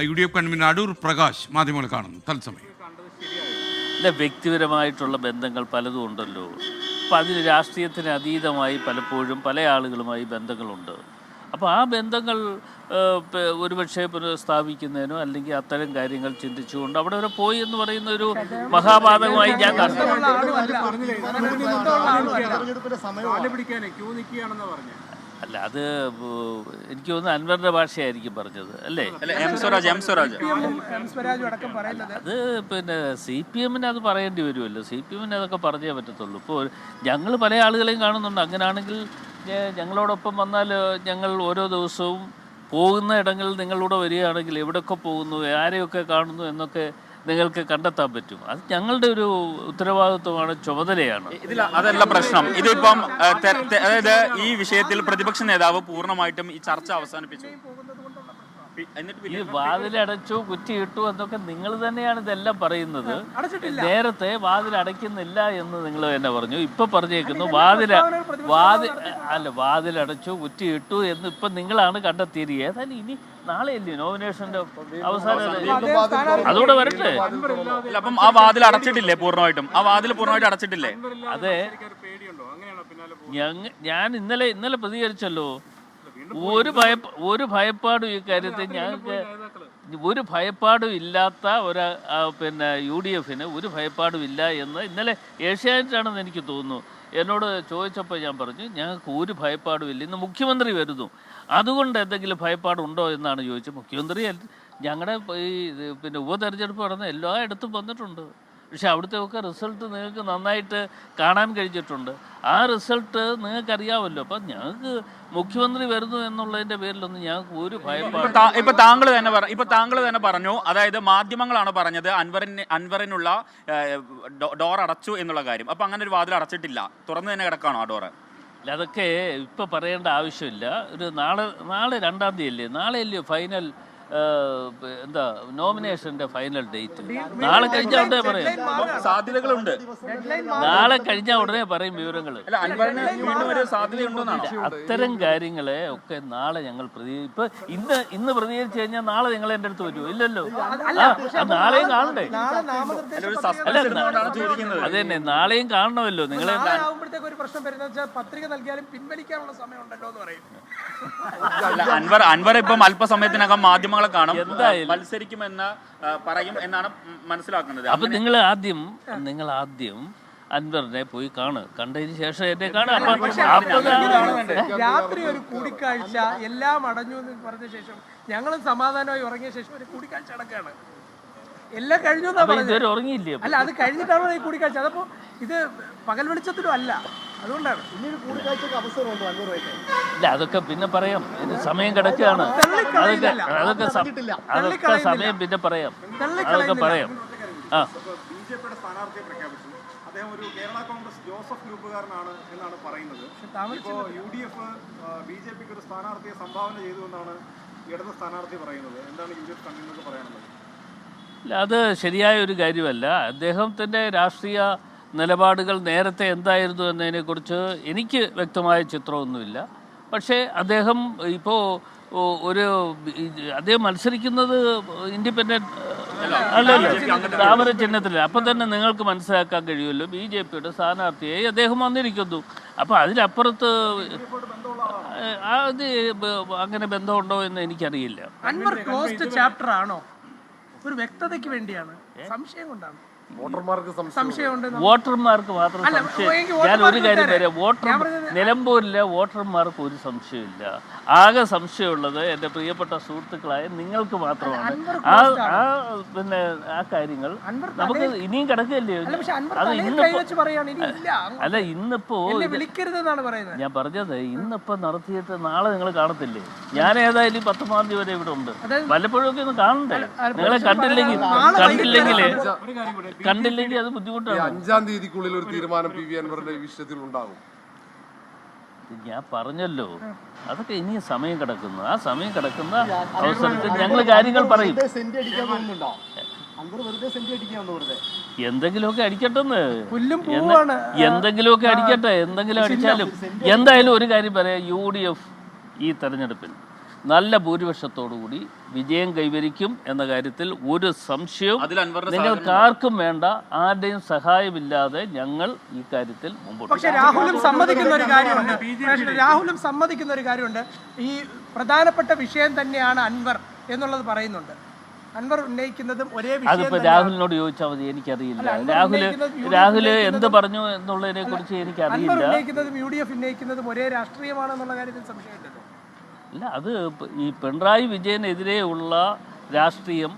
UDF convener Adoor Prakash മാധ്യമങ്ങൾ കാണുന്നു തത്സമയം. വ്യക്തിപരമായിട്ടുള്ള ബന്ധങ്ങൾ പലതും ഉണ്ടല്ലോ. അപ്പം അതിൽ രാഷ്ട്രീയത്തിന് അതീതമായി പലപ്പോഴും പല ആളുകളുമായി ബന്ധങ്ങളുണ്ട്. അപ്പോൾ ആ ബന്ധങ്ങൾ ഒരുപക്ഷെ പുനഃസ്ഥാപിക്കുന്നതിനോ അല്ലെങ്കിൽ അത്തരം കാര്യങ്ങൾ ചിന്തിച്ചുകൊണ്ട് അവിടെ വരെ പോയി എന്ന് പറയുന്ന ഒരു മഹാപാതകമായി ഞാൻ കണ്ടു. അല്ല, അത് എനിക്ക് തോന്നുന്നു അൻവറിന്റെ ഭാഷയായിരിക്കും പറഞ്ഞത് അല്ലേ? അത് പിന്നെ CPM അത് പറയേണ്ടി വരുമല്ലോ. CPM അതൊക്കെ പറഞ്ഞേ പറ്റത്തുള്ളൂ. ഇപ്പോൾ ഞങ്ങൾ പല ആളുകളെയും കാണുന്നുണ്ട്. അങ്ങനെയാണെങ്കിൽ ഞങ്ങളോടൊപ്പം വന്നാൽ ഞങ്ങൾ ഓരോ ദിവസവും പോകുന്ന ഇടങ്ങളിൽ നിങ്ങളുടെ വരികയാണെങ്കിൽ എവിടെയൊക്കെ പോകുന്നു, ആരെയൊക്കെ കാണുന്നു എന്നൊക്കെ നിങ്ങൾക്ക് കണ്ടെത്താൻ പറ്റും. അത് ഞങ്ങളുടെ ഒരു ഉത്തരവാദിത്വമാണ്, ചുമതലയാണ്. ഇതിൽ അതല്ല പ്രശ്നം. ഇതിപ്പം അതായത് ഈ വിഷയത്തിൽ പ്രതിപക്ഷ നേതാവ് പൂർണ്ണമായിട്ടും ഈ ചർച്ച അവസാനിപ്പിച്ചു. ഈ വാതിലടച്ചു, കുറ്റിയിട്ടു എന്നൊക്കെ നിങ്ങൾ തന്നെയാണ് ഇതെല്ലാം പറയുന്നത്. നേരത്തെ വാതിലടയ്ക്കുന്നില്ല എന്ന് നിങ്ങൾ തന്നെ പറഞ്ഞു. ഇപ്പൊ പറഞ്ഞേക്കുന്നു വാതിലടച്ചു, കുറ്റിയിട്ടു എന്ന് ഇപ്പൊ നിങ്ങളാണ് കണ്ടെത്തിയത്. ഏതായാലും ഇനി നാളെയല്ലേ നോമിനേഷന്റെ അവസാനം, അതുകൂടെ വരട്ടെ. അപ്പം ആ വാതിൽ അടച്ചിട്ടില്ലേ പൂർണ്ണമായിട്ടും? ആ വാതിൽ പൂർണ്ണമായിട്ട് അടച്ചിട്ടില്ലേ? അതെ, ഞാൻ ഇന്നലെ പ്രതികരിച്ചല്ലോ. ഒരു ഭയപ്പാടും ഈ കാര്യത്തിൽ ഞങ്ങൾക്ക് ഒരു ഭയപ്പാടും ഇല്ലാത്ത പിന്നെ UDFന് ഒരു ഭയപ്പാടും ഇല്ല എന്ന് ഇന്നലെ ഏഷ്യാനെറ്റാണെന്ന് എനിക്ക് തോന്നുന്നു എന്നോട് ചോദിച്ചപ്പോൾ ഞാൻ പറഞ്ഞു ഞങ്ങൾക്ക് ഒരു ഭയപ്പാടും ഇല്ല. ഇന്ന് മുഖ്യമന്ത്രി വരുന്നു, അതുകൊണ്ട് എന്തെങ്കിലും ഭയപ്പാടുണ്ടോ എന്നാണ് ചോദിച്ചത്. മുഖ്യമന്ത്രി ഞങ്ങളുടെ ഈ പിന്നെ ഉപതെരഞ്ഞെടുപ്പ് നടന്ന എല്ലായിടത്തും വന്നിട്ടുണ്ട്. പക്ഷെ അവിടുത്തെ റിസൾട്ട് നിങ്ങൾക്ക് നന്നായിട്ട് കാണാൻ കഴിഞ്ഞിട്ടുണ്ട്. ആ റിസൾട്ട് നിങ്ങൾക്കറിയാമല്ലോ. അപ്പം ഞങ്ങൾക്ക് മുഖ്യമന്ത്രി വരുന്നു എന്നുള്ളതിൻ്റെ പേരിലൊന്നും ഞങ്ങൾക്ക് ഒരു ഭയപ്പാട്. ഇപ്പൊ താങ്കൾ തന്നെ പറഞ്ഞു, അതായത് മാധ്യമങ്ങളാണ് പറഞ്ഞത് അൻവറിനുള്ള ഡോർ അടച്ചു എന്നുള്ള കാര്യം. അപ്പൊ അങ്ങനെ ഒരു വാതിൽ അടച്ചിട്ടില്ല, തുറന്നു തന്നെ കിടക്കാണോ ആ ഡോറ്? അല്ല, അതൊക്കെ ഇപ്പം പറയേണ്ട ആവശ്യമില്ല. ഒരു നാളെ 2-ാം തീയതി അല്ലേ, നാളെയല്ലേ ഫൈനൽ നോമിനേഷന്റെ ഫൈനൽ ഡേറ്റ്. നാളെ കഴിഞ്ഞ ഉടനെ പറയും, സാധ്യതകളുണ്ട്. നാളെ കഴിഞ്ഞ ഉടനെ പറയും വിവരങ്ങൾ. അത്തരം കാര്യങ്ങളെ ഒക്കെ നാളെ ഞങ്ങൾ ഇപ്പൊ ഇന്ന് പ്രതികരിച്ചു കഴിഞ്ഞാൽ നാളെ നിങ്ങൾ എൻ്റെ അടുത്ത് വരുമോ? ഇല്ലല്ലോ. നാളെയും കാണണ്ടേ? അത് തന്നെ, നാളെയും കാണണമല്ലോ. നിങ്ങളെ പത്രിക നൽകിയാലും പിൻവലിക്കാനുള്ള സമയമുണ്ടല്ലോ എന്ന് പറയും. അൻവർ ഇപ്പം അല്പസമയത്തിനകം മാധ്യമങ്ങളെ കാണും, മത്സരിക്കുമെന്ന് പറയും എന്നാണ് മനസ്സിലാക്കുന്നത്. അപ്പൊ നിങ്ങൾ ആദ്യം അൻവറിനെ പോയി കണ്ടതിന് ശേഷം എന്നെ രാത്രി ഒരു കൂടിക്കാഴ്ച എല്ലാം അടഞ്ഞു എന്ന് പറഞ്ഞ ശേഷം ഞങ്ങളും സമാധാനമായി ഉറങ്ങിയ ശേഷം ഒരു കൂടിക്കാഴ്ച നടക്കുകയാണ്. എല്ലാം കഴിഞ്ഞു ഇതുവരെ ഉറങ്ങിയില്ലേ? അല്ല, അത് കഴിഞ്ഞിട്ടാണോ ഈ കൂടിക്കാഴ്ച? അതപ്പോ ഇത് പകൽ വെളിച്ചത്തിലും അല്ല, അതുകൊണ്ടാണ്. ഇല്ല, അതൊക്കെ പിന്നെ പറയാം. ഇത് സമയം കിടക്കുകയാണ്. അതൊക്കെ സമയം പിന്നെ പറയാം. അതൊക്കെ പറയാം. ബിജെപിയുടെ സ്ഥാനാർത്ഥിയെ പ്രഖ്യാപിച്ചു. അദ്ദേഹം ഒരു കേരള കോൺഗ്രസ് ജോസഫ് ഗ്രൂപ്പുകാരനാണ് എന്നാണ് പറയുന്നത്. ഇപ്പോൾ UDF BJPക്ക് ഒരു സ്ഥാനാർത്ഥിയെ സംഭാവന ചെയ്തു എന്നാണ് ഇടത് സ്ഥാനാർത്ഥി പറയുന്നത്. എന്താണ് UDF കൺവീനർക്ക് പറയാനുള്ളത്? ഇല്ല, അത് ശരിയായ ഒരു കാര്യമല്ല. അദ്ദേഹത്തിൻ്റെ രാഷ്ട്രീയ നിലപാടുകൾ നേരത്തെ എന്തായിരുന്നു എന്നതിനെക്കുറിച്ച് എനിക്ക് വ്യക്തമായ ചിത്രമൊന്നുമില്ല. പക്ഷേ അദ്ദേഹം ഇപ്പോൾ അദ്ദേഹം മത്സരിക്കുന്നത് ഇൻഡിപെൻഡൻറ്റ് അല്ലല്ലോ, താമര ചിഹ്നത്തില്ല. അപ്പം തന്നെ നിങ്ങൾക്ക് മനസ്സിലാക്കാൻ കഴിയുമല്ലോ BJPയുടെ സ്ഥാനാർത്ഥിയായി അദ്ദേഹം വന്നിരിക്കുന്നു. അപ്പോൾ അതിലപ്പുറത്ത് അത് അങ്ങനെ ബന്ധമുണ്ടോ എന്ന് എനിക്കറിയില്ല. അൻവർ ക്ലോസ്ഡ് ചാപ്റ്റർ ആണോ? ഒരു വ്യക്തതയ്ക്ക് വേണ്ടിയാണ്, സംശയം കൊണ്ടാണ്. വോട്ടർമാർക്ക് മാത്രം സംശയം. ഞാൻ ഒരു കാര്യം പറയാം, നിലമ്പൂരിലെ വോട്ടർമാർക്ക് ഒരു സംശയമില്ല. ആകെ സംശയമുള്ളത് എൻ്റെ പ്രിയപ്പെട്ട സുഹൃത്തുക്കളായ നിങ്ങൾക്ക് മാത്രമാണ്. പിന്നെ ആ കാര്യങ്ങൾ നമുക്ക് ഇനിയും കിടക്കുകയല്ലേ. അല്ല, ഇന്നിപ്പോ ഞാൻ പറഞ്ഞത് ഇന്നിപ്പോ നടത്തിയിട്ട് നാളെ നിങ്ങൾ കാണത്തില്ലേ? ഞാൻ ഏതായാലും 10-ാം തീയതി വരെ ഇവിടെ ഉണ്ട്. വല്ലപ്പോഴും ഒക്കെ ഒന്ന് കാണണ്ടേ? നിങ്ങളെ കണ്ടില്ലെങ്കിൽ അത് ബുദ്ധിമുട്ടാണ്. 5-ാം തീയതിക്കുള്ളിൽ ഒരു തീരുമാനം PV അൻവറിന്റെ വിഷയത്തിൽ ഉണ്ടാകും. ഞാൻ പറഞ്ഞല്ലോ, അതൊക്കെ ഇനിയും സമയം കിടക്കുന്നു. ആ സമയം കിടക്കുന്ന അവസരത്തിൽ ഞങ്ങൾ കാര്യങ്ങൾ പറയും. എന്തെങ്കിലുമൊക്കെ അടിക്കട്ടെന്ന്, എന്തെങ്കിലുമൊക്കെ അടിക്കട്ടെ. എന്തെങ്കിലും അടിച്ചാലും എന്തായാലും ഒരു കാര്യം പറയാം, UDF ഈ തെരഞ്ഞെടുപ്പിൽ നല്ല ഭൂരിപക്ഷത്തോടുകൂടി വിജയം കൈവരിക്കും എന്ന കാര്യത്തിൽ ഒരു സംശയവും അതിൽ അൻവറിന്റെ നിങ്ങൾക്ക് ആർക്കും വേണ്ട. ആരുടെയും സഹായമില്ലാതെ ഞങ്ങൾ ഈ കാര്യത്തിൽ മുമ്പോട്ട് പക്ഷെ രാഹുലും സമ്മതിക്കുന്ന ഒരു കാര്യമുണ്ട്. ഈ പ്രധാനപ്പെട്ട വിഷയം തന്നെയാണ് അൻവർ എന്നുള്ളത് പറയുന്നുണ്ട്. അൻവർ ഉന്നയിക്കുന്നതും ഒരേ അതിപ്പോ വിഷയം. രാഹുലിനോട് ചോദിച്ചാൽ മതി, എനിക്കറിയില്ല. രാഹുല് എന്ത് പറഞ്ഞു എന്നുള്ളതിനെ കുറിച്ച് അൻവർ എനിക്കറിയില്ല. ഉന്നയിക്കുന്നതും UDF ഉന്നയിക്കുന്നതും ഒരേ രാഷ്ട്രീയമാണെന്നുള്ള കാര്യത്തിൽ സംശയമില്ലല്ലോ. അല്ല, അത് ഈ പിണറായി വിജയനെതിരെയുള്ള രാഷ്ട്രീയം